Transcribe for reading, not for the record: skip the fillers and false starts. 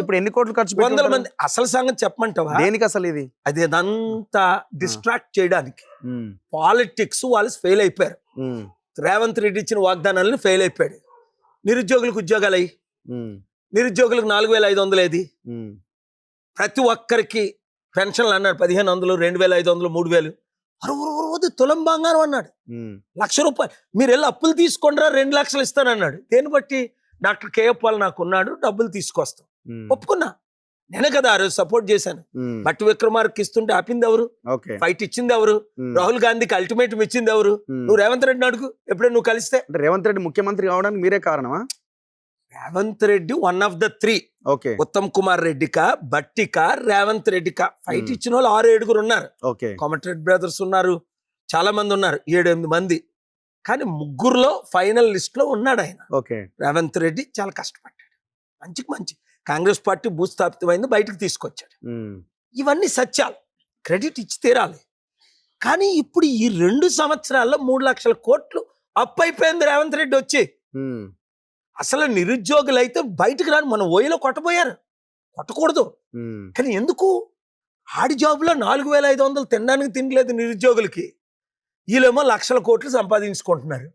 ఇప్పుడు ఎన్ని కోట్లు ఖర్చు వందల పెట్టి మంది. అసలు సంగతి చెప్పమంటావా? దేనికి అసలు ఇది? అదేదంతా డిస్ట్రాక్ట్ చేయడానికి. పాలిటిక్స్ వాళ్ళు ఫెయిల్ అయిపోయారు. రేవంత్ రెడ్డి ఇచ్చిన వాగ్దానాలను ఫెయిల్ అయిపోయాడు. నిరుద్యోగులకు ఉద్యోగాలు అయ్యి, నిరుద్యోగులకు 4500 ఏది? ప్రతి ఒక్కరికి పెన్షన్లు అన్నాడు 1500, 2500, 3000. అరవది తులం బంగారం అన్నాడు. 1,00,000 రూపాయలు మీరు వెళ్ళి అప్పులు తీసుకుంటారా 2 లక్షలు ఇస్తానన్నాడు. దేన్ని బట్టి? డాక్టర్ కేఎఫ్ వాళ్ళు నాకున్నాడు, డబ్బులు తీసుకొస్తాం. ఒప్పుకున్నా, నేనే కదా ఆ రోజు సపోర్ట్ చేశాను. బట్టి విక్రమార్కి ఇస్తుంటే ఆపింది ఎవరు? ఫైట్ ఇచ్చింది ఎవరు? రాహుల్ గాంధీకి అల్టిమేటం ఇచ్చింది ఎవరు? నువ్వు రేవంత్ రెడ్డిని అడుగు, ఎప్పుడైనా నువ్వు కలిస్తే. రేవంత్ రెడ్డి ముఖ్యమంత్రి కావడానికి మీరే కారణమా? Revanth Reddy 1 of the 3. ఉత్తమ్ కుమార్ రెడ్డికా, బట్టికా, రేవంత్ రెడ్డికా ఫైట్ ఇచ్చిన వాళ్ళు 6-7 ఉన్నారు. కోమటిరెడ్డి బ్రదర్స్ ఉన్నారు, చాలా మంది ఉన్నారు, 7-8 మంది. కానీ ముగ్గురులో ఫైనల్ లిస్ట్ లో ఉన్నాడు ఆయన. రేవంత్ రెడ్డి చాలా కష్టపడ్డాడు, మంచికి మంచి కాంగ్రెస్ పార్టీ భూస్థాపితమైంది, బయటకు తీసుకొచ్చాడు. ఇవన్నీ సత్యాలు, క్రెడిట్ ఇచ్చి తీరాలి. కానీ ఇప్పుడు ఈ 2 సంవత్సరాల్లో 3 లక్షల కోట్లు అప్పు అయిపోయింది రేవంత్ రెడ్డి వచ్చి. అసలు నిరుద్యోగులు అయితే బయటకు రాని మన ఓయిలో కొట్టబోయారు, కొట్టకూడదు. కానీ ఎందుకు? ఆడి జాబులో 4500 తినడానికి తినలేదు నిరుద్యోగులకి, వీళ్ళేమో లక్షల కోట్లు సంపాదించుకుంటున్నారు.